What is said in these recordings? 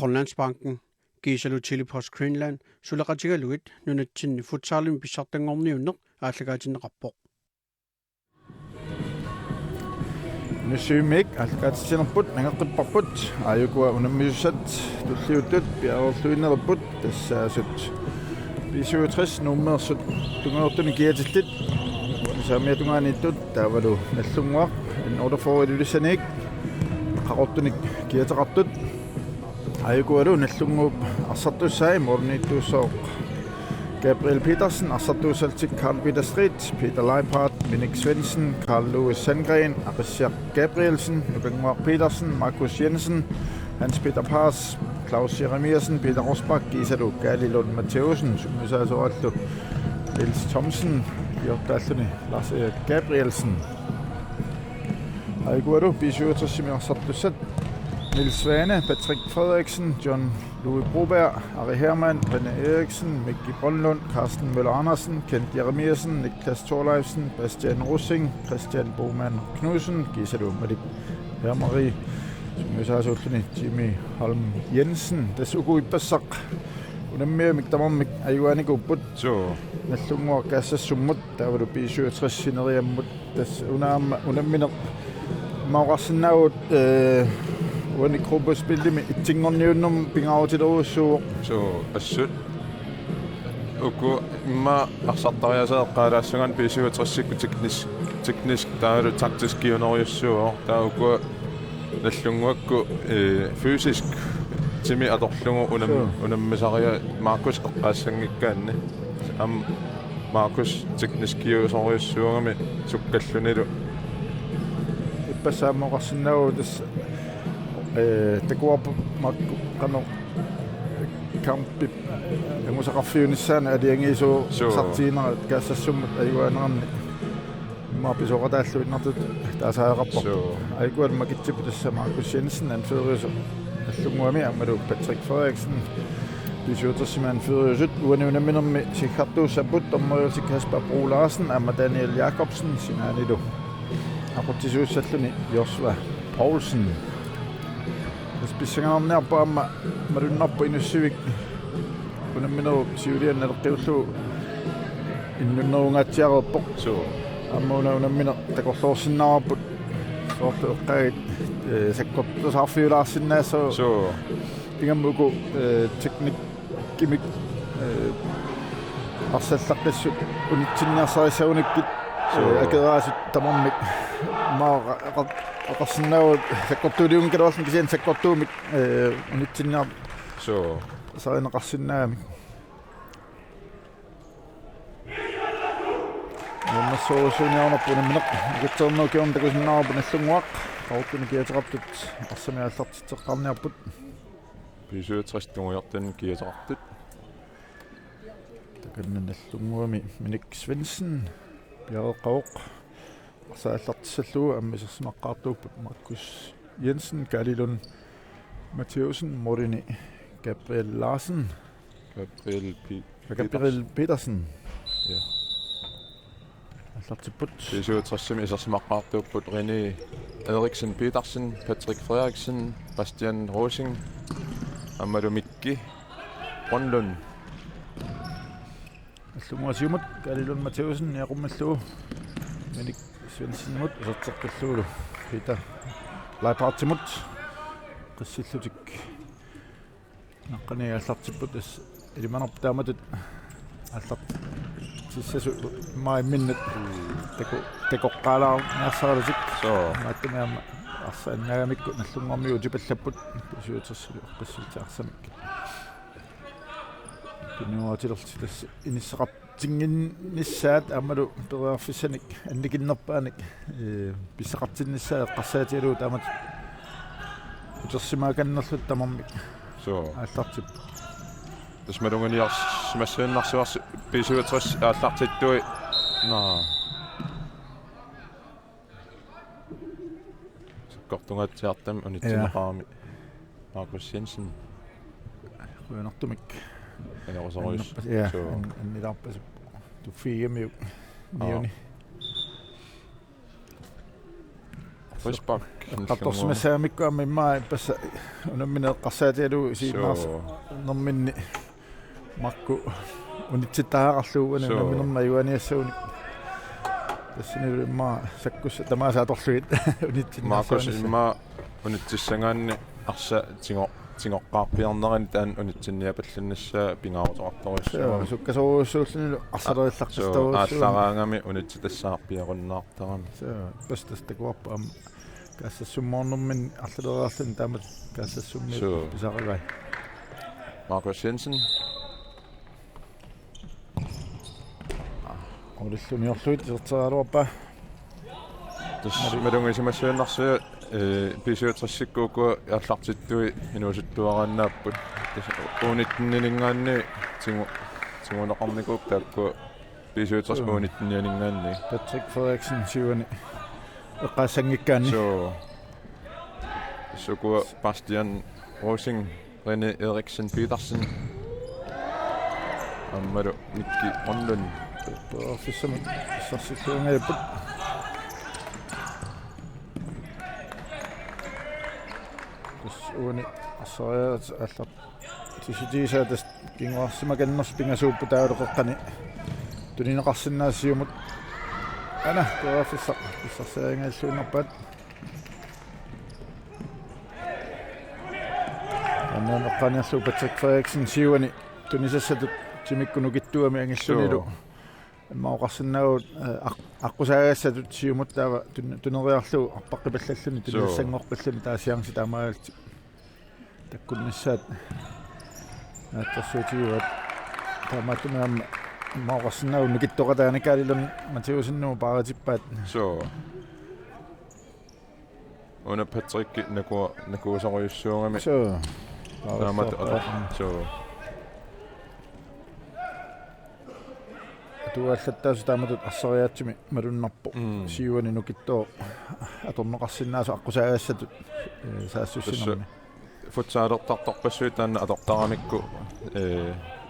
Grønlandsbanken, Gisalu Chilipos Greenland, Sulaqatigaluit, Nunatsin Futsalin Bisartangorniunneq, Aatlagaatinneqarpoq. Nussuimik alqaatissinerput nangeqqipparput ayukua unammiussat tulliuttut piaorluinnerput tassaasut 67 nummersut tungeortuni kiatillit saamiatungaanittut taavalu nallunguaq in order for ilulissanik qaqortunik kiataqartut ayukualu nallunguup arsartussaai morniittuussooq Gabriel Petersen, Arsartuusaltik Carl Peter Street, Peter Leiphardt, Minik Svendsen, Carl Louis Sandgren, Arisiak Gabrielsen, Nukanguaq Petersen, Markus Jensen, Hans Peter Pars, Claus Jeremiasen, Peter Rosbach, Gisalu Galilund Matheusen, Sumysaasorallu, Niels Thomsen, Jortalluni, Lars Erik Gabrielsen. Aiguaru, Bishuatasimi Arsartussat, Niels Svane, Patrick Frederiksen, John Louis Broberg, Ari Hermann, René Eriksen, Mikki Brønlund, Carsten Møller Andersen, Kent Jeremiasen, Niklas Thorleifsen, Bastian Russing, Christian Boman Knudsen, Gisalu Madik Hermarie, Sumysaasorallu, Jimmy Holm Jensen, Dasugu Ipasaq, unammiu miktamormik ayuaniku so nallunguaq kaassassummut taavalu P67 sineriammut tas unammineq mauqarsinnaavut uani gruppespillimi ittingorniunnum pingaavutileruussuuq so assut uku imma arsartariaseeq qaalaassungan P67 teknisk taalu taktisk kiunoriussuuq taa uku nallunguakku fysisk timi atorlungu unammisaria Markus eqqaassangikkaanni am Markus teknisk kiusoriussuungami sukkallunilu ippasaammoqarsinnaagu tas takuarpu makku qano kampi angusaqarfiunissaana aliangiisu sartiinera kaassassummut ayuaanerarni maapisoqataalluinnartut taasaaeqarpoq aykual makitsippu tassa Markus Jensen anførius allunguami ammalu Patrick Frederiksen Bishuatasimi føriusut uani unamminermi sikhartuussaput ormoriutik Kasper Bro Larsen amma Daniel Jacobsen sinaanilu aqutisuussalluni Joshua Poulsen spissangernarniarpu amma malunnarpu inussivik unammineru siuliannerqiullu innunnerungaatiareerpoq so amma unamminer takorluorsinnaarput soortu eqqagit sakkortusarfiulaarsinnaassa so pingammuku teknik kimik arsallaqqissut unitsinniarsarissaunikkit akeraasut tamarmik aqarsinnaagut sakkortuuliun kalaorsin kisian sakkortuumik unitsinniar so sarineqarsinnaamik Nammassuusuuniarnerpu unammineq ikitsernerkiorn takusinnaarpu nallunguaq qaortuni kiateqartut arsamiaallartitteqqarniarput P67 tungujartan kiateqartut takanna nallunguami Minik Svendsen piareqqaoq arsaallartissallugu ammisersimaqqaartuupput Markus Jensen Galilund Matheusen Morini Gabriel Larsen Gabriel Petersen ja allartiput P67 isersimaqqaartuupput René Eriksen Petersen Patrick Frederiksen Bastian Russing ammalu Mikki Brønlund allunguasiumut Galilund Matheusen yaqummallugu Minik Svendsenmut userteqqilluulu Peter Leiphardt qissillutik naqqani allartiput as ilimanerp taamatut allart sissasu maimminnat takoqqaalaar niarsaalutik so maattamiamma arsaannagamikku nallunguarmiu tipallapput pisuutersilu qissiltaarsamik kinuatilerti tass inisseqartinginnissaat aammalu periarfissanik annikinnerpaanik pissaqartinnissaa eqqarsaatialu taamat utersimaakannerlut tamarmik so аллартип тасмалунгани массааннарсуарс P67 ааллартиттуи на саккортунгаатсиартам унитсинеқарами Markus Jensen руйнартумик аярусоруис я аннилаарпас туффигамиу ниуни Frisbak. qatorsimassaamikkuamma immaa passa unammineqqarsaatialu siinnaars nerminni marku unitsittaaqarluu unamminerna juaniassuuni тассинилу имма саккус тамаасааторлугит Markus имма унитсисsangaanni арса тингоққарпиарнерани таан унитсинниапалланнассаа пингааруторторуссаа суккасоруссууллунилу арсалериллартастау ааллараангами унитситассаарпиақуннаартарами пастастакуарпа ам кассассуммоорнэрмин арлалераарлун таамат кассассумми писаривай Markus Jensen олиллуниорлуит сертааруарпа тас малунгисимассуиннарсуя писиутрассиккууку ярлартиттуи инуусуттуарааннааппут уунитннилингаанни тигунеқарникууп таакку писиутрас уунитнниалингаанни Patrick Frederiksen сивани эққассангиккаани суку Bastian Rosing René Eriksen Petersen аммалу микки онлун офиссами сарсиллуунгааппут уни ассариат аллар тиситисаатас кингуарсимаканнерс пингасууппу таалеқеққани тунинеқарсинаассиумут ана офисса иссарсаангааллуунерпаат аннеққаниарлу Patrick Frederiksen сивани тунисассатут тимиккунукиттуами ангиллунилу маоқарсинаагут аққусаагассатут сиумут таава тунериарлу арпаққипаллаллуни тунissangорпаллуни таасиарси таамаалти таккуннассаат нааттарсуутигуат таамаатунаам маоқарсинаагу нукиттоқатааникаалилун матиусиннуу пааратиппаат so Una Patrick накуусориуссуугами so таамат so туаллаттаасу тааматут арсариаатсими малуннарпо сиуани нукиттоо аторнеқарсинаасу аққусаагассатут саассуссинерми футсаалертартарпассуи таанна атортарамикку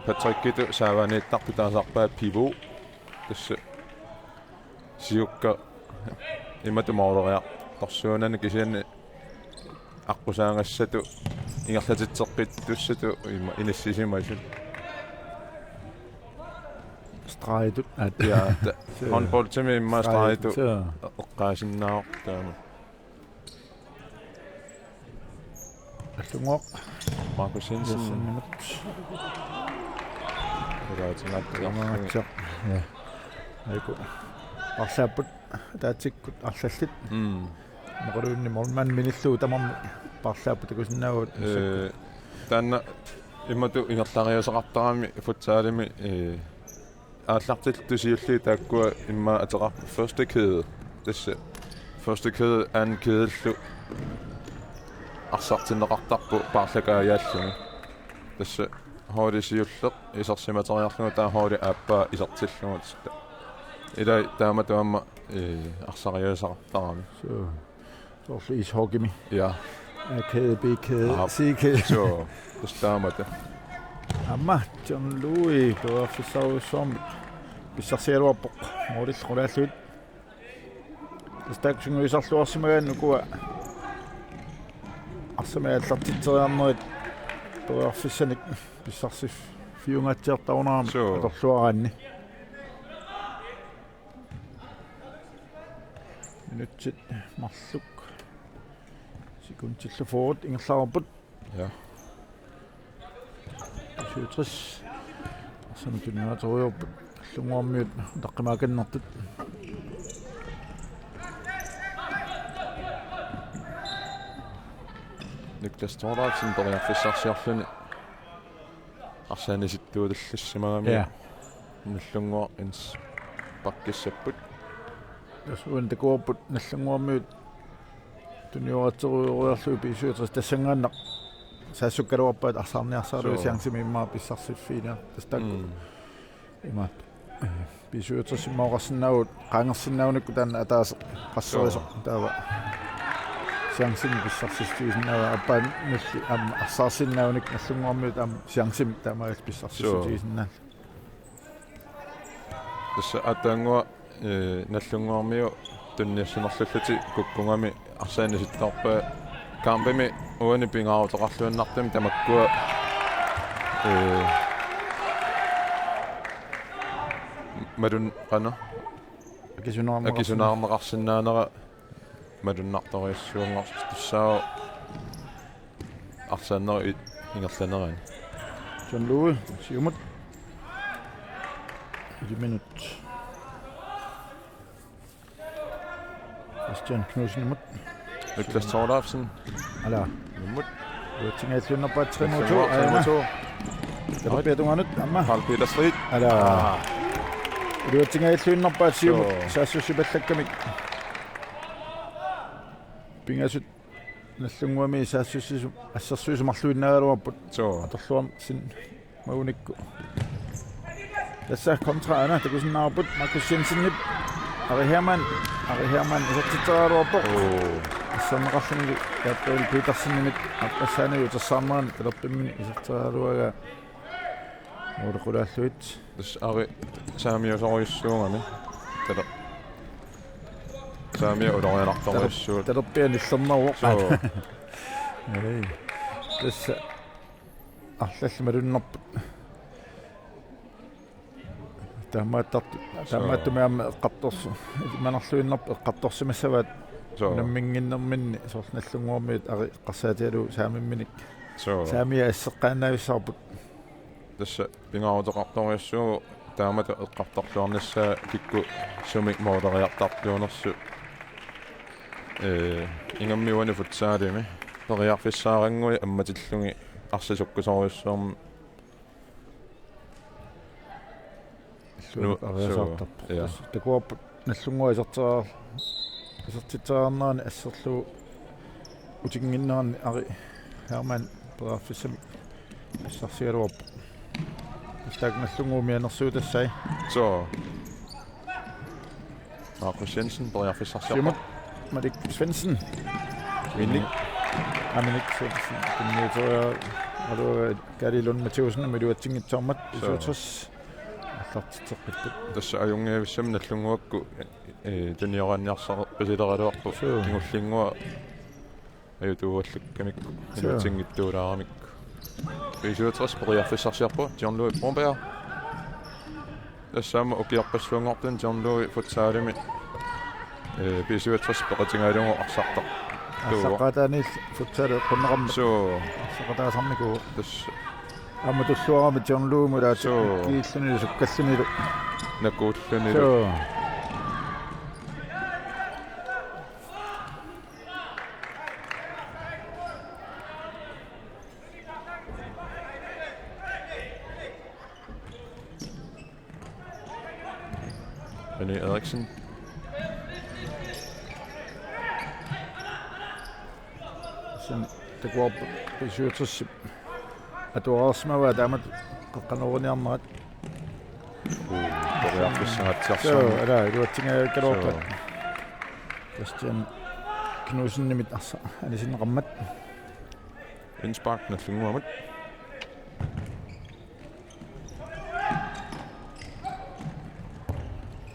Patrickкиту сааваанииттарпу таасарпаа пиву тасса сиукка иматумаолериа торсуунани кисианни аққусаагассату ингерлатитсеққиттуссату инассисимасут страйдут ja håndboldtimi imma straitu eqqaasinnaaroq taama аллунгоқ Markus Jensen раатингааттиармаатсаа я айку арсааппут таатиккут арлаллит моқолуунни морман миниллуу тамарми парлааппут такусиннаагут таанна иммату ингерлариусеқартарами футсаалими ааллартиллтусиулли тааккуа имма атеқар første kæde тасса første kæde ан кæделлу арсартиннеқартарпу паарлакааyaalluni тасса хоолисиуллеқ исерсиматериарлугу таа хоoli ааппаа исертиллугут илай тааматуамма арсариусеқартарами så ishockeymmi ja kæde b-kæde c-kæde so taamata amma John Louis tuaffissauussuarmi писсарсиалуарпоқ моолиллқулааллуит стаксунгуисарлуарсимагаанну куа арсамааллартитсериарнерит туаффиссаник писсарсиф фиунгатсиартарунаарами аторлуараанни минутсит марлук секундтиллу форут ингерлаарпут ja сютрис арсаматуниаториорпут лунгуармиут таққимааканнартут Niklas Thordarsen toriarfissarsiarluni арсааниситтуулаллассимагами наллунгуа инс паккиссаппут тасуун такуарпут наллунгуармиут туниоратсеруйориарлуи писуутрис тассангааннақ саассуккалуарпаат арсаарниарсаалуи сиангсими иммаа писсарсиффиина тастаакку имаат писуутрисиммаоқарсинаагут qaangersinnaagunakku таана атаас qasseriso таава сиангсими писсарсистуисиннаава аппаан налли ам арсаарсиннааунак наллунгуармиут ам сиангсими таамаагас писсарсистуисиннаа тасса атаангуа наллунгуармиу tunniassunerlullati kukkungami arsaanisittaqpa kampami uani pingaarutaqarluannartami tamakkua madun qana akisunaarneqarsinnaanera madunnartoriassuunngortussaao arsaanneri ingerlanerani John Louis siumut 1 minut Christian Knudsen imod Niklas Thorlafsen ala imod uatingaallunnerpaat 3-2 Kalpeetunganut amma Carl Peter Strid ala uatingaallunnerpaat siumut saassussipallakkamik pingasut nallunguami saassussisu assarsuisumarluinnaagaluarput atorluam sin maunikku tässä kontra ana takusinnaarput Markus Jensen Ari Hermann isattitteraluarpoq assanneqarluni Gabriel Petersen appassaani utersaarneran talerpimmin isatteraaluaga ulequlaalluit das ari saamiusoriussuungami tala saamia ulorianartorissuut talerpian illernerwoq ei tässä арлаллималуннерпут таамааттуми эққарторсу манерлуиннерп эққарторсимассаваат наммингиннерминни соорналлунгуармиут ари эққарсаатиалу саамимминик саамия ассеққаанаависсаарпут тасса пингаарутеқарториассуу таамата эққарторлуарнассаа кикку сумик моодериартарлуунерсу ингаммиуани футсаалими периарфиссаарангуи амматиллуги арсисуккусориуссуарми такуарпут наллунгуа исертитсаарнаани ассерлуу утингиннаарни ари Hermann периарфиссами ассарсигалуарпу истаг наллунгуumi анерсуутассай Markus Jensen периарфиссарсиарпу Madik Svensson Minik Svensson kunniutoria alua Kari Lund Matheusen miluatingitsaarmat isuutas аллартитеққиттут тасса аюнгиависсами наллунгуакку таниораанниарсаа пасилераалуарпу кигуллингуа аютууаллуккамикку илутингиттуулаарамикку исуутас периарфиссарсиарпу Jean-Louis Bromberg тассаама укиарпассуангортун Jean-Louis футсаалими бисуутас ператингаалунгу арсартар ассақатаанил футсаале қуннеқарма ассақатаасарнику тасса аматуллуарами Jean-Louis мулаат кииллуни суккаллунилу накууллунилу René Eriksen sen takuarp isuutassi atuarasmava taamat qaqqanuurniarnerat периарфиссаатсиарсаа ala iluatsingaakkaluarpat Christian Knudsen-nimit arsa anisinneqarmat indspark наллунгуамат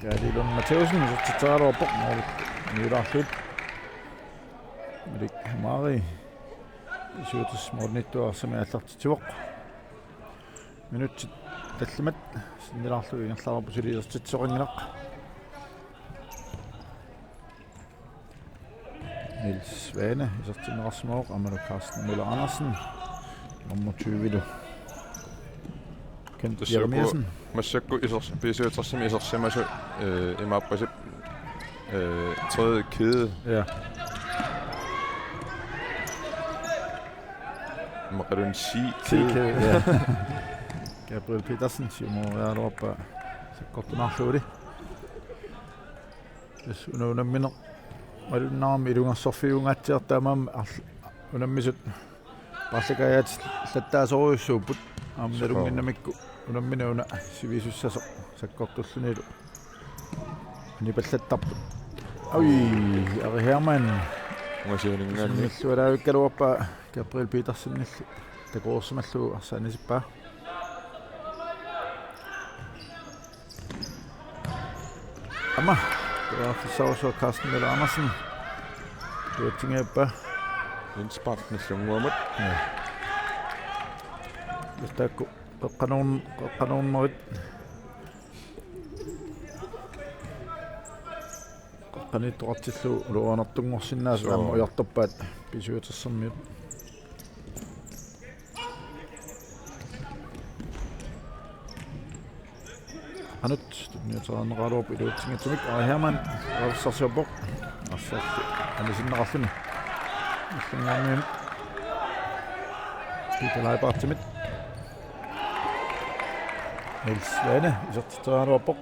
Kari Lund Matheusen isattitteraluarpoq niulaarluut Milik Mari isuutas mornittuarsami аллартитсуоq минутsit таллимат синнилаарлу ингерлаарпу сулиертитсоқингилақ Niels Svane isartinneqarsmauq Amalu Carsten Møller Andersen nummer 20 Kent Jeremiasen массакку писуутарсими исерсимасу имааппасип тредje kæde ja Makedon kæde ja Gabriel Petersen siumuuyaluarpa sakkortunarluuli ис унамминеқ малуннаарми илунгарсорфиунгатсиартаамаам унаммисут парлакаят латтаасоруйуссууппут аамналунгиннамикку унамминауна сивисуссасо саккортуллунилу нипаллаттарпут ой Ari Hermann масиулингаанни иллуалаавиккалуарпа Gabriel Petersen такуорсималлу арсаанисиппаа Amma Det er for så Carsten Møller Andersen. Det er ting af bør. Indspark med Sjungurmut. Ja. Hvis der går nogen måde. Kan I dra til slå, og du har nok tungt sinne, så jeg må hjerte op, at besøger til som mye. Anut, det tager en ret op i det ting til mig, og Herman så ser bort. Og så han sin raffende. Så må man det leger bare til mig. Niels Svane, så tager han bort.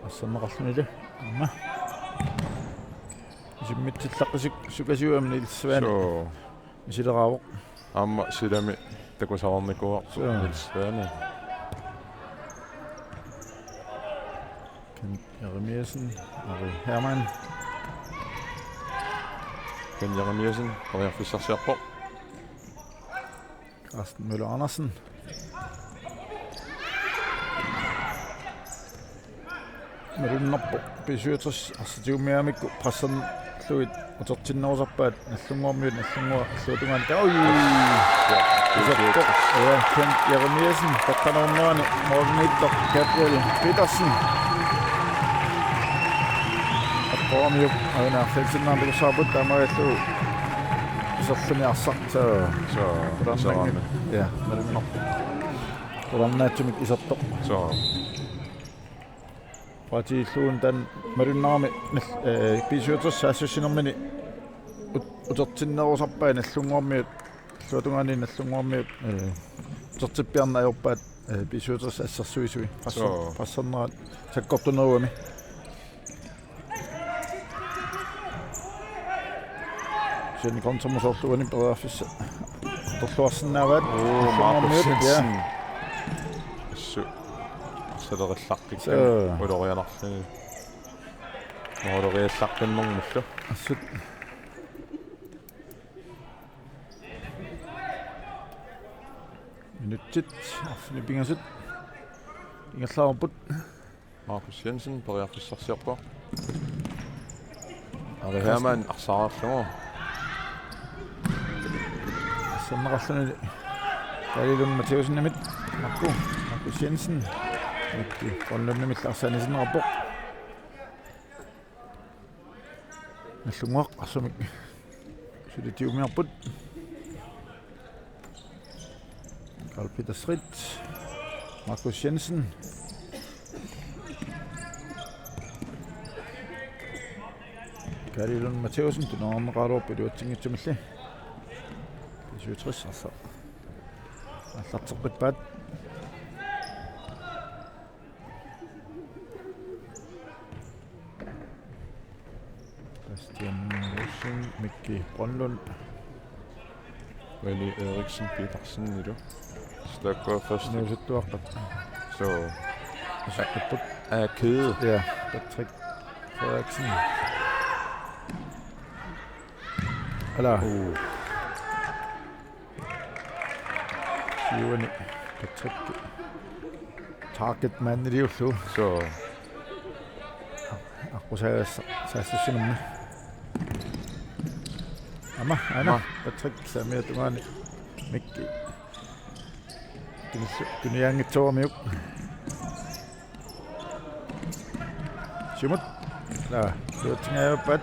Og så må raffende det. Ja. Så midt til sukkasiu med Niels Svane. Så vi sidder rav. Amma sidder med det går sammen med går. Så Niels Svane. Jeremiasen, Ari Herman. Ken Jeremiasen, og jeg får sig på. Carsten Møller Andersen. Men det er nok besøger altså det er jo mere med pressen så og så til noget op at næsten om med næsten så du man oj. Ja, Ken Jeremiasen, der kan nogen Morten Nitter, Gabriel Petersen. Om jo, og den er fælsen, når det så på Danmark, så finder jeg sagt, så ja, men det er nok. Hvordan er det med især top? Så Fordi sluen den med den navn besøger så synes jeg men og så til noget op på en slung med så du kan en slung med så til Bjørn er op at besøger så synes vi så sådan så godt du noget med. Sen kom som så stod i bedre fisk. Der står sådan der hvad? Markus Jensen. Så der er slagt igen. Og der er nok. Og der er slagt den mange efter. Så minuttet. Det bliver så. Ingen slag på. Markus Jensen på jeg for sig på. Og det her man Asar så. Som resten af det. Der er Lund Matheusen i midt. Markus Jensen. Von Lund mit Larsen i sin rapport. Men så må jeg så det jo mere på. Karl Peter Schridt. Markus Jensen. Gary Lund Matheusen. Det er noget ret op i det ting til mig. Det er 60 altså. Jeg har så lidt bad. Bastian Rosen, Mikke Brøndlund. Veli Eriksen Petersen i det. Så der går først. Nu er det dårligt. Så det er kæde. Ja, Patrick Frederiksen. Eller Sivani, Patrick Target man i det jo så akkurat så sådan med Anna Patrick Samir det var Mikke du er ikke tog med Simon der det tænker jeg på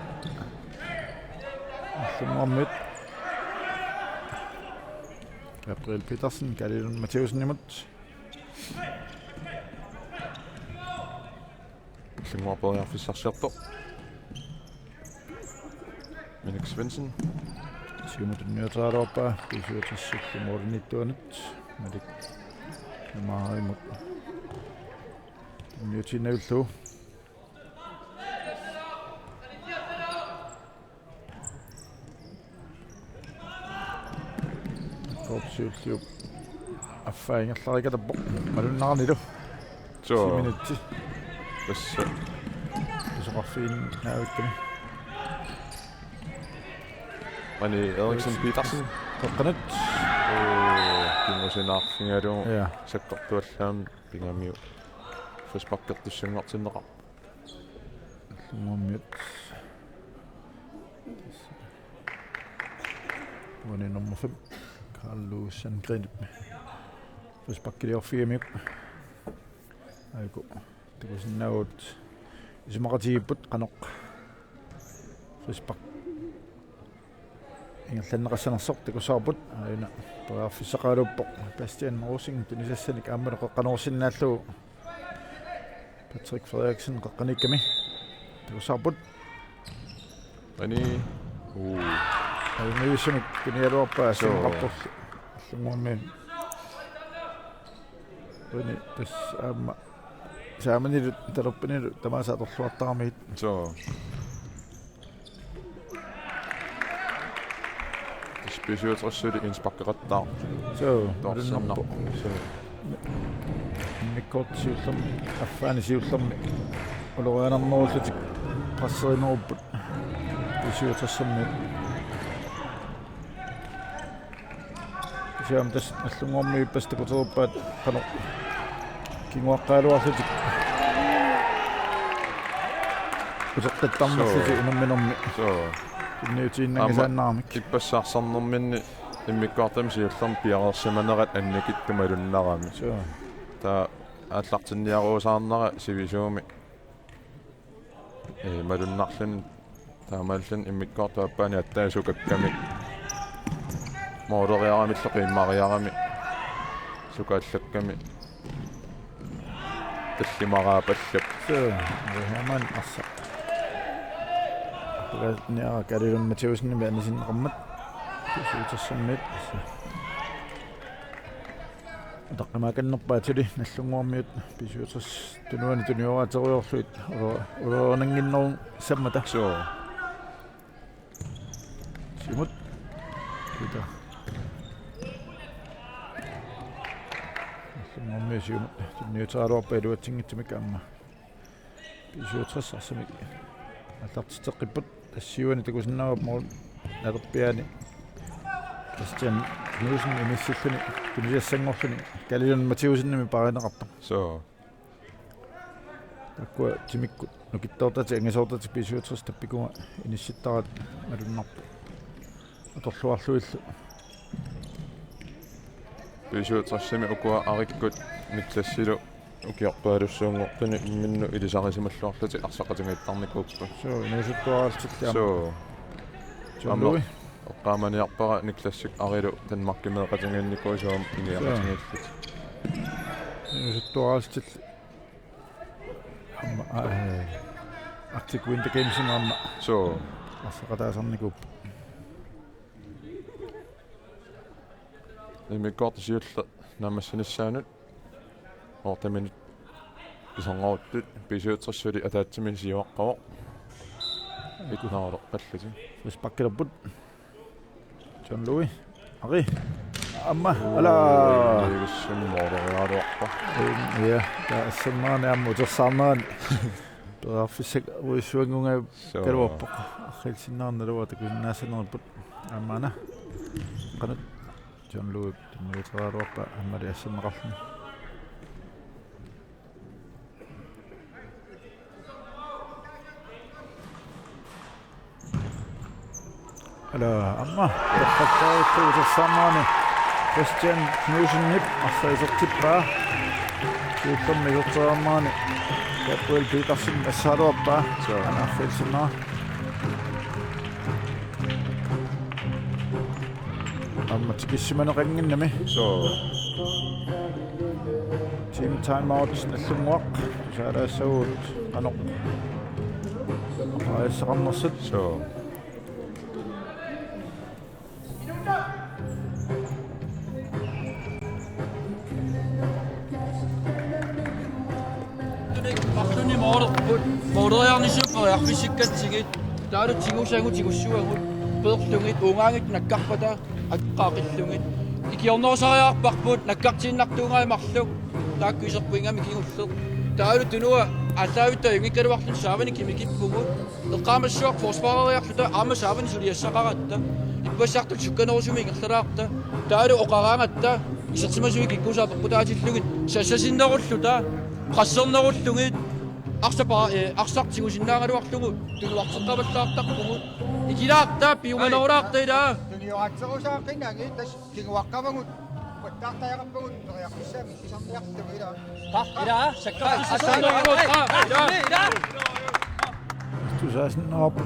som om mødt Gabriel Petersen, Gary Lund Matheusen imod. Simon på jeg for sig på. Minik Svendsen. Simon den nye tager op af. Det ser til sig Morten Nitter nyt. Men det er meget imod. Den nye til Neville to. Absolut. Erfaring jeg klarer ikke at der bor. Men det er nærmere lidt. Så 10 minutter. Det er så ret fint. Jeg ikke det. Veli Eriksen Petersen. Kokkanet. Det må se nærmere det. Ja. Så godt det her. Binger mig. Først bakker det synger til den rap. Sungommiut. Vuoni nummer 5. Carlo Sandgren. Hvis bakkelior 4 mik. Aiku. Tikusinnaut. Isumaqatiipput qanoq. Hvis bak. Ingallanneqassanersoq tikusaaput. Aina. Paaffissaqaaluppoq. Bastian Mosing tunisassanik aammaneq qanorsinnaallu. Patrick Frederiksen qaqqanikkami. Tikusaaput. Ani. Almiisumik kunialuarpaa sinqartorlu. Allunguammiin. Wani tas aamma saamanilu taluppanilu tamaasatorluartaarmit. So. Spesialtræssøtte indspakkeret So, dorsannar. Så. Mikkort siullam affaani siullam uluaanarnuullutik qasserinerupput. Spesialtræssammi. Siam tas allunguammi pastakuteruppaat qano kinguaqqaaluarlutik. Useqqattarnerluti unamminermi. Så. Kinniutiinnangisaannaarmik. Ippassaarsarnerminni immikkaartam siullam piarersamanerat annakit tumalunnarami. So. Ta аллартинниаруусаарнера сивисууми малуннарлун таамааллун иммиккаартуаппаани аттаасукакками моодериарамиллоқиммариарами сукааллакками таллимараапаллап So, hamman assa. Ниара калилун матиусинни мианисиннеқармат. Сиутассаммит. Таққамааканнерпаатили наллунгуармиут писуутас тунуани туниораатериорлуит улоорнангиннерун саммата. So. Симут. Ита. Наллунгуарми сиумут тунниутаалуарпаа илуатсингитсимик аама. Писуутас арсамик. Атартитеққиппут тассиуани такусиннаавап моо налерпиани. Christian Knudsen имиссиллуни кунисассангорлуни калилун матиусиннами паринеқарпа. So. Таккуа тимиккут нукиттоортати ангисоортати писуутсерс таппикума инисситтарат малуннарпу. Аторлуарлуиллу. Писуутсерсими укуа ариккут миклассилу укиорпаалуссуунгортуни имминну илисарисималлуарлути арсақатингиттарникууппу. So, нусуттуаралтиллаа. So. Жонлуи. Oqqaamaniarpara niklassik arilu tanmakkimeeqatingiannikkuisuam iniaqatingiallut. Нусуттуаралтилл. Амма Arctic Winter Games амма. So. Арсақатаасарникуп. Imikkortisiulla naammassanissaanut oortaminut isongaruttut pisuuterssuli ataatsimin siuaqqawoq itnaaruq qalluti. Hvis bakkelerput. John Louis. Ari. Amma. Ala. Igissummorlerialuarpa. Ja, der er semmoinen ammuutorsaarnerani. Peraffissaq uissuangunga kaluarpoq. Arrilsinnaarnaluata kusinnaassanerput. Ammana. Qanut John Louis tunnuuteraaluarpa ammali assanneqarluni. Ala amma. Uissuangunga Christian Knudsen nip assaisortippaa. Kiuttammisorteraarmaani. Gabriel Petersen assaaluarpaa. Anarrilsinnaa. Amma tikissimanaqinnginnami. So. Team timeout nallunguaq. Saalaassaguut qanoq. Aissaqarnersut. So. Marluni mooderiarnisupper arfissikkatsigiit taalu tigusangu tigussуагут peerlungit ungaangit nakkarpata аққаақиллугит икиорнерсариарпарпут наккартииннартуунгаимарлук тааккуисерпуингами кигуллук тааlu тунуа аллаавитта юнгиккалуарлун саавани кимикиппугут эққаамассуақ форспарариарлута аама саавани сулиассақаратта иппассаартут сукканерусуми ингерлалаарта тааlu оқараангатта исертимасуи киккусаапарпутаатиллугит сассасиннеруллута qassernеруллугит арсартигусиннаагалуарлугу тулуарсеққаваллаартарпугу игилаартаа пиуманораартаилаа тулиоратсерусааққинаги тас кигуаққавагут тартаяқарпагут периаққиссаами кисарниартугила илаа сакка асаанерагуутаа тусаасиннерап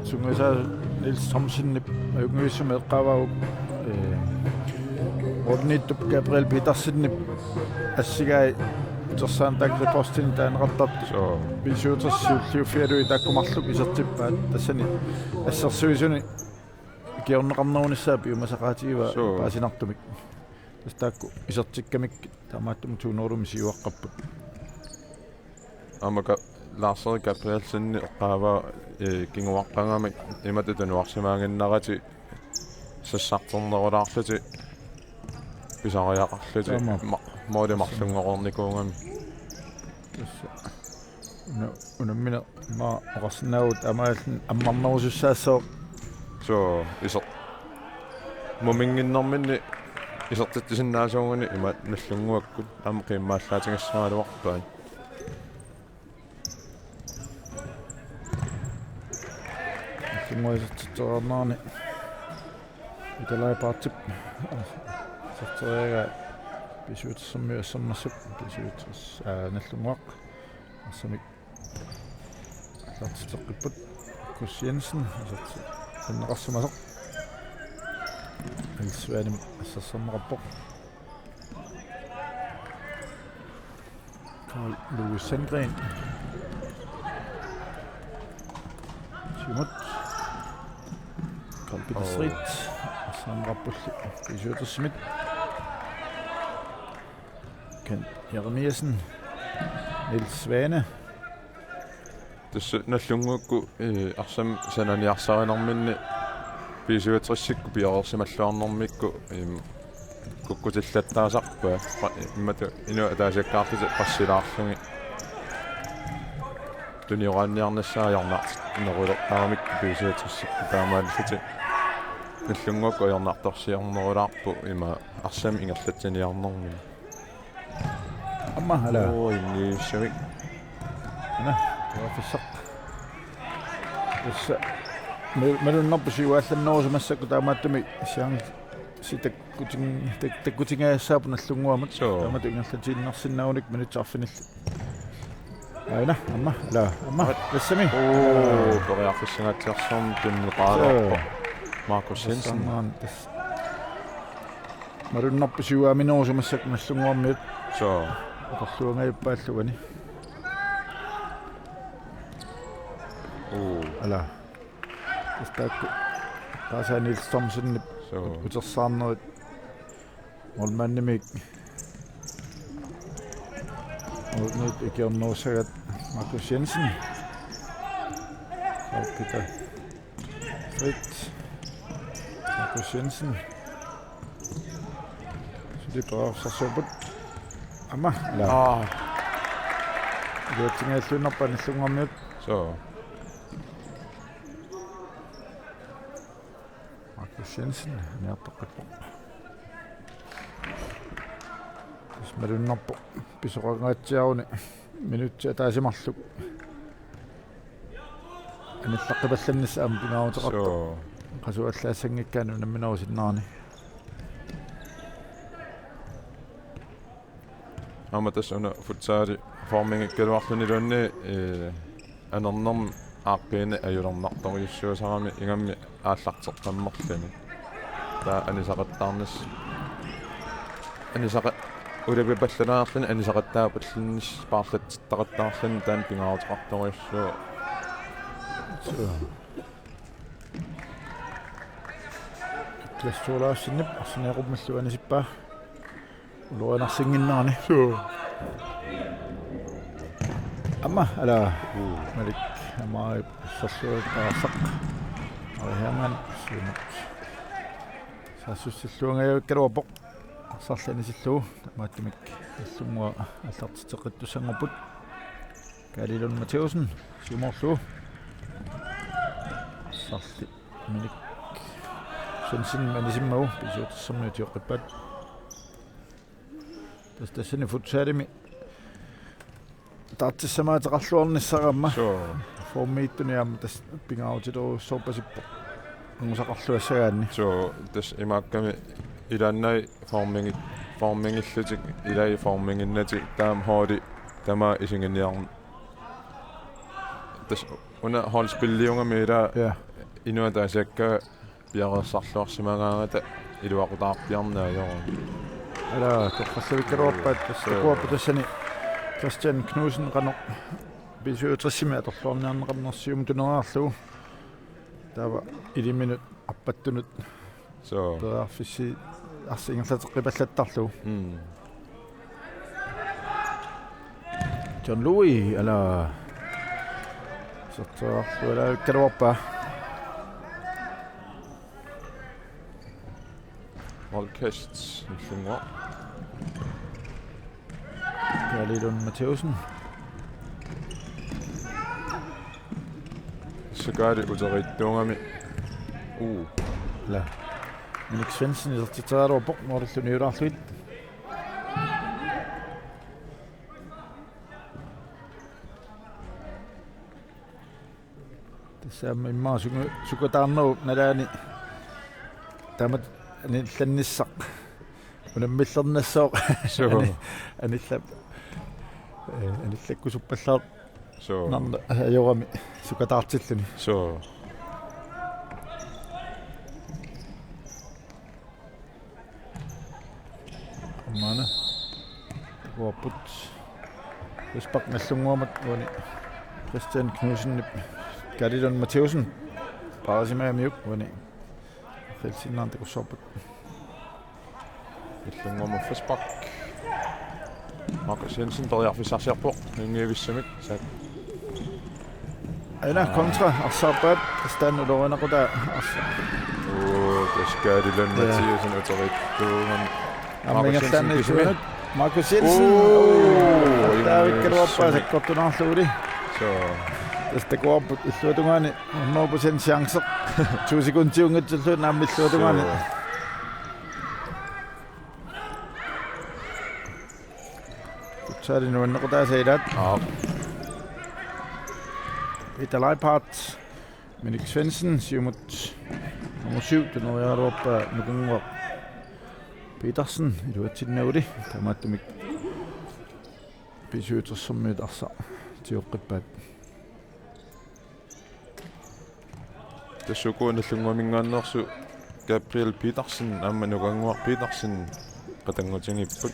сунгасаа Niels Thomsen аюнгуиссумеэққаваагу орниттуп Gabriel Petersen ассигай утерсаан такрипостин таанеқартарт бисуутэрсиуллиуфиалуи таккумарлук исертиппаат тассани ассерсуисуни киорнеқарнерунissaа пиумасақаатигива паасинартумик тастаакку исертиккамик таамааттум туунерулум сиуаққарпут амака Lars Gabrielsen eqqaava kinguaqqangamik imatutanuarsimaanginnarati sassarternerulaarluti pisariaqarluti moodimarlungoqornikuungami unammina ma oqarsinnaavut amaallin ammarnerusussaassoo so isert muminginnerminni isertittisinnaasuungani ima nallunguakkut am qiimmaallaatigassaaluarpaan Moisittornaani italaipaartip sortoriaga pisuutissermiussarnassuk pisuutis nallunguaq assamik аллартитеққиппут Kus Jensen асерти иннеқарсумасоқ илсуаним ассассарнеқарпоқ Carl Louis Sandgren Simut Carl Peter Strid Samrapulli Pisuutersimit Kent Jeremiasen Niels Svane tässä nallungukku arsam sananiarsarinerminni pisuutersikku piorsimalluarnermikku kukkutillattarasarpa immatu inu ataasiakkaartut qassilaarlungi tuniораанниарнассаажарнарт нерулеққарамик пisuutersikku таамааллути nallungukku ajornartorsiarnerulаарpu ima arsam ingерлатсиниарнэрми Amma hala инниуссамик Fissaq. Tässä meillä on nopeasti juosten nousemassa, kun tämä mattumi siang sitä kutinga saapuna lunguamat. Tämä tinggal siinä sinne on nyt mennyt saffinit. Aina, amma, tässä mi. Koreafissinga tersom tunnuqaala Markus Jensen. Meillä on nopeasti juomi nousemassa, kun lunguamat. So. Kasluanga ippaallugani. Ala. Tässä Niels Thomsen utersaarnerit molmannimik nyt ikiornerussagat Markus Jensen Peter Strid Markus Jensen Silipaarsarsuput Amma ala. Juotsingaallunarpanillungarmiut So. Jensen, neartoqqippo. Smalunnerpo pisoqangaatiaaruni minuuttia taasimarluk. Anillaqqipallannis am pingautaqartu. Qasuallaassangikkaanu namminerusinnaarni. Amatas una futsaari formingikkaluarluni lunni anernerm aaqqiine ajulernartoriussuusarami ingammi aallarteqqammerlami taa anisaqattaarnas anisaqa ulapipallanaarluni anisaqattaapallinnis paarlattaqattaarluni taan pingaarteqartoriussuu Klassulaasinnip arsineerummallu anisippaa uluanarsinginnaarni Amma ala malik Amai sassuut taasaq arihangan suunut sassussilluungajuikkaluapoq sarlanisillugu maattimik allungua allartiteqittusanguput Kalilun Matheusen sumorlu sarli minik Jensen manisimmagu pisuutersermiutiuqqippat tassani futsaalimi taatissama taqarluornissaqamma so formiittuniamma tas pingautito soopasippo angusaqarluassagaanni so das imaakkami ilaannai formingillutik ilai forminginnati taam hoodi tama isinginiarn das una holspilliungami ila ja inuataasakka piaqersarluarsimagaangata iluaqutaarpiarnaajoor ala toqqalluvikkaruarpaat takuappa tassani Christian Knudsen qanoq bisuutrissimi atorluarniarneqarnersium tunerаарlugu taava 1 minut appattunut so pearfissi arsingerlateqqipallattarlugu John Louis ala sortaarlu ala vikkaruarpa Holkast illungua Galilon Matheusen sagaari uterittuungami la Minik Svensson isertiteraruarpoq nuorilluniulaarluit tassaamma immaa sukataarneru nalaani tamat anillannissaq unammillernassooq anillakkusuppallaar so narna ajorami sukataartilluni so amana takuarput Rispak nallunguamat uani Christian Knudsen Galilon Matheusen paasimaamiuk uani Helsinaan takussorpat illunguama Frisbak Markus Jensen toriarfissarsiarpoq ingiivissamik saak Aina kontra Arsarpat stan ulorinaquta arsa taskaadilun Mathiasen uterittuungan ammingertaannissuunut Markus Jensen taavikkaluarpa sakkortunaarluguli so tastakuarput illuutungaani 100% chance 2 sekuntiungitsulluut naamilluutungaani Sari nuannequtaasailaat Peter Leiphardt Minik Svensson siumut nummer 7 tuneriaruarpa nukunguaq Petersen iluatsinnauli tamaattumik pisuutersermiut arsa tioqqippaat тассукууниллунгуамингааннерсу Gabriel Petersen амма нугангуар Petersen qatangutigipput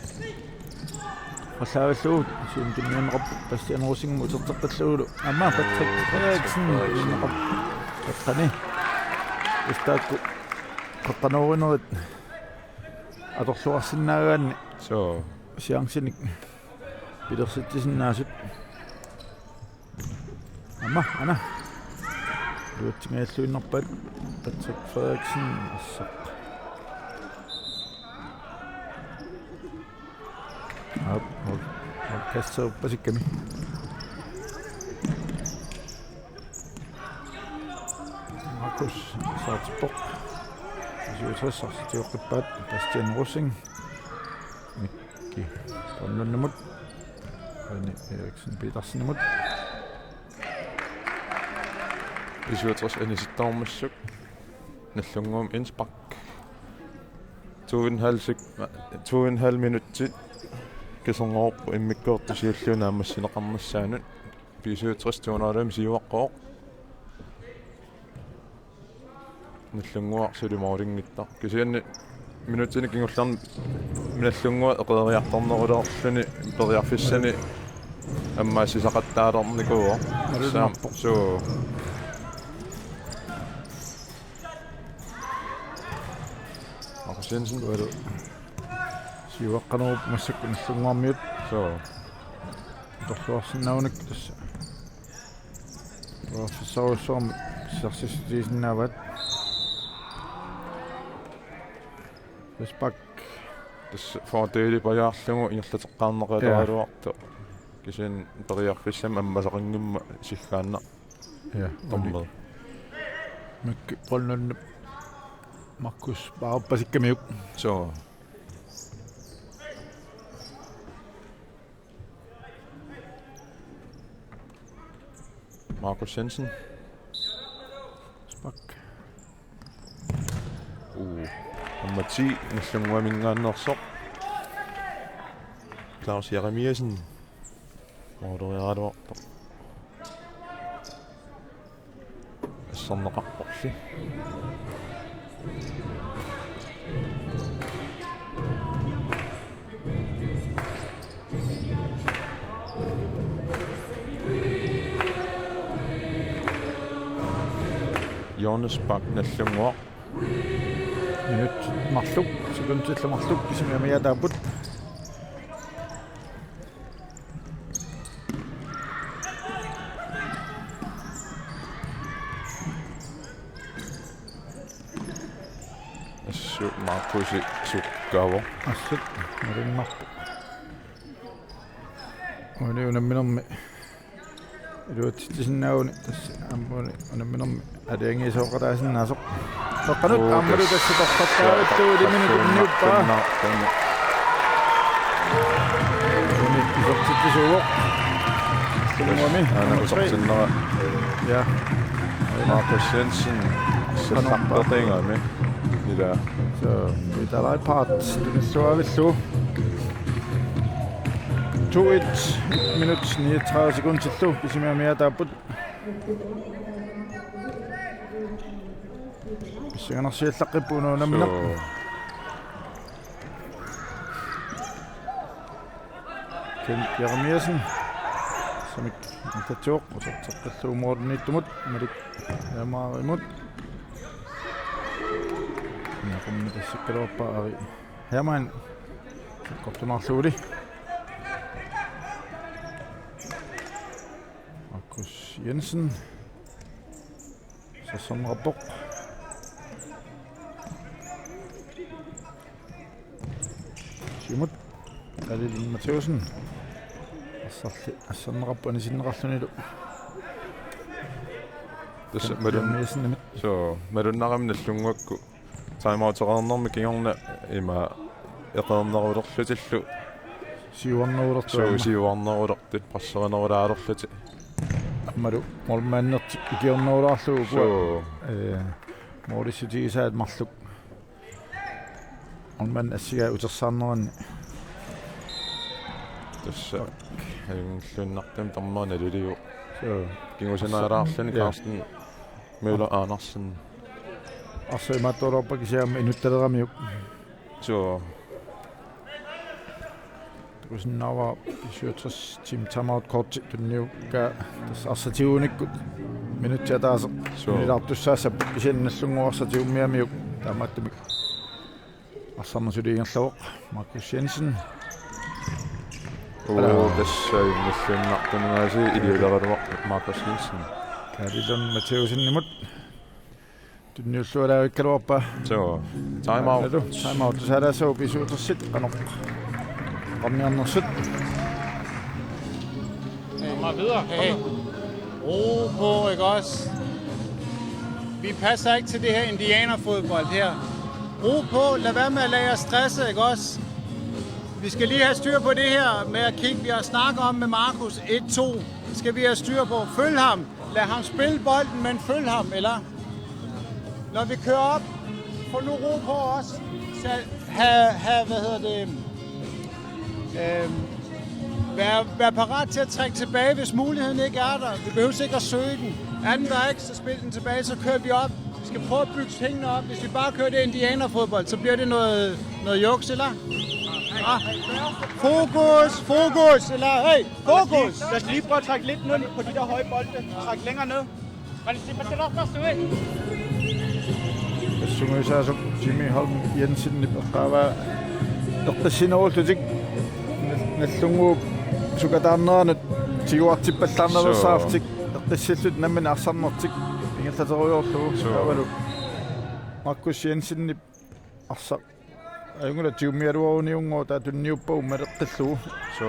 Fallavalluu sium tunnianeqarpu passianerusingmu uterteqqalluulu amma Patrick Frederiksen inneqar taqqani istaakku qaqqanuurinerit atorluarsinnaagaanni so siangsinik pilersittisinnaasut amma ana luutsingaаллуиннерпат Patrick Frederiksen assaq kasser pasikkami Markus Sartsborg Syutressartioqqippaat Bastian Rossing Mikki Ponnunnemut Anni Eriksen Petersennemut isuutras anisittarmassuk nallunguam Innsbruck 2,5 minuttit kiserngoorpu immikkoortusiallunaamassineqarnassaanut pisuutras 200 siuaqqooq nallunguar sulimaulinngittar kisianni minuttinik ingullarni minallungua eqeriartarneruleerluni periarfissani аммаассисақаттаалерникуо so Markus Jensen ualu siuaqqanerup massakku nallunguarmiut so torluarsinnaunik tassa uaffissarussuarmi sarsissutiisinnaavaat Rispak tas fordeeli pajaarlugu ingerlateqqaarneqaleraluartu kisian periarfissam ammasaqinngimma siggaanna ja tommed mikki polnunne Markus Baupasikamiuk so Markus Jensen. Spak. Nummer 10, Nslungwa Mingaannersoq. Claus Jeremiasen. Mooderiaraluartoq. Assarneqarporli. Jonas Bak Nslungwa. Minut mарлук секундиллумарлук кисимиамиатааппут Assut Markusi sukkaavo. ассут мариннарпу унамминерми илуатситисиннаагуни тасса аммуни унамминерми алиангисооқатаасиннаасоқ тоққанут ааммалу тасса тоққаттааваттуу лиминутунниуппаа уни исортитсууоқ сумами Usartinnera ja Markus Jensen сэлларпертингами ила så vi der er et par tunnissuavilluu 2-1 minut 39 sekundtillu kisimaamiataapput писсиганерсиаллаққиппуунуунамминақ Ken Jeremiasen samik tatsuoq usarteqqalluumorniittumut malik yaamaarimut nakummi tassikkaluarpa ari Herman kortunarluuli Markus Jensen sassamrappoq Simut Alil Matheusen assarneqarpani sinneqarlunilu тасса малун so малуннарами наллунгуакку таймаутеқарнэрми кигорна има эқернерулерлутиллу сиуарнерулерту сиуарнерулертит пассеринерулаалерлути аммалу молмааннерти икиорнерулаарлугу so мориситигисаат марлук молмаан ассигаа утерсаарнеранни тасса хайлуннартам таммаана лулиу so кингусинаалаарлани Карстен Møller Andersen арсимаатторорпа кисиаама инутталерамиук so тусиннава исуутс тим тамаут корти тунниука тас арсатиуникку минутсиатаасеқ нилартуссаасап кисианналлунгуарсатиуммиамиук таамааттумик арсарнасулиингерлавоқ Markus Jensen тасса наллуннартунааси илиулераluaq Markus Jensen Alil Matheusen tunniullualaavikkaluarpa so time out saalaasau pisuutersit qaneq qarniarnersut Meget videre. Hey. Ro på, ikke også? Vi passer ikke til det her indianerfodbold her. Ro på, lad være med at lade jer stresse, ikke også? Vi skal lige have styr på det her med at kigge. Vi har snakket om med Markus 1-2. Det skal vi have styr på. Følg ham. Lad ham spille bolden, men følg ham, eller? Når vi kører op, få nu ro på os. Så vær parat til at trække tilbage, hvis muligheden ikke er der. Vi behøver ikke at søge den. Er den der ikke, så spil den tilbage, så kører vi op. Vi skal prøve at bygge tingene op. Hvis vi bare kører det indianerfodbold, så bliver det noget juks, eller? Ah. Fokus, eller hey, fokus! Lad os lige prøve at trække lidt ned på de der høje bolde. Træk længere ned. Sunguisaasoq Jimmy Holm Jensen nipeqqaava eqqassinerullutik nallungu sukataarneranut tiguartippallarnerussaartik eqqissillut nammin arsarnertik ingallateruyorlugu avalu Markus Jensen nip arsa ayungula tiummialuaruniungo taatunniuppa umaleqqillugu so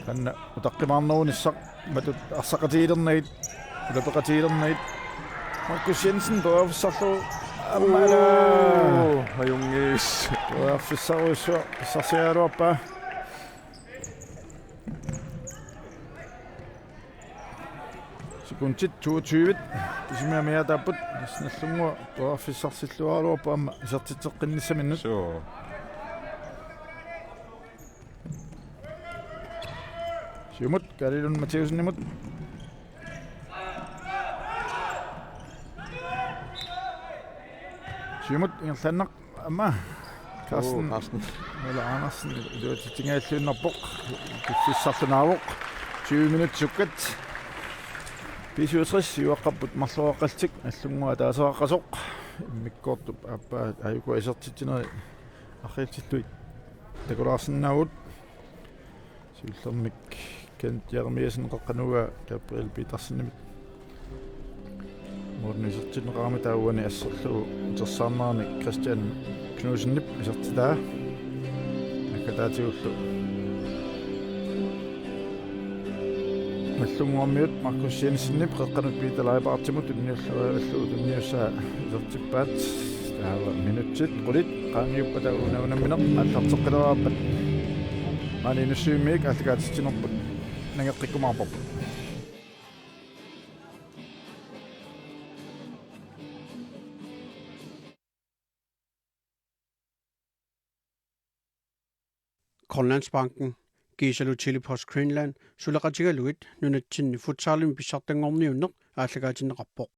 kanna utaqqimaarnerunissaq matut arsaqatiilernagit ulapeqatiilernagit Markus Jensen bøjafissarlu ammala ajungis bøjafissarussu sarsialuarpa Sekuntit 22. Tisime mere taput. Snallungua tuarfissarsilluaruarpa amma isertitteqqinnissaminut. Så Siumut Karilun Mattheusen-nimut. Siumut ingerlanaq amma Karsten Møller Andersen det tingaallunnerpoq kissarlunaaruq 20 minut sukkat Pisiutris juaqqapput marluaqaltik allungua taaseqqasoq immikortup appa ayuku isertittineri arriltilluit takulaarsinnaavut siullermik Kent Jeremiasen qaqqanuga Gabriel Petersen Modernisertinneqarami taauani asserlu tersaarnaarni Christian Knudsen isertitaa akataatiullu Mallunguarmiut Markus Jensen qaqqanut piitalaipaartimut unniullu tunniussaa isertippaat taava minutsit qulit qaangiuppa tauunaunamminer allarteqqileraappat maani nussuimmiik allakaatittinerput nangeqqikkumaarparput Grønlandsbanken Gisalu Chili Post Greenland sulaqatigaluit nunatsinni futsaalimi pissartangorniunneq aallagaatineqarpoq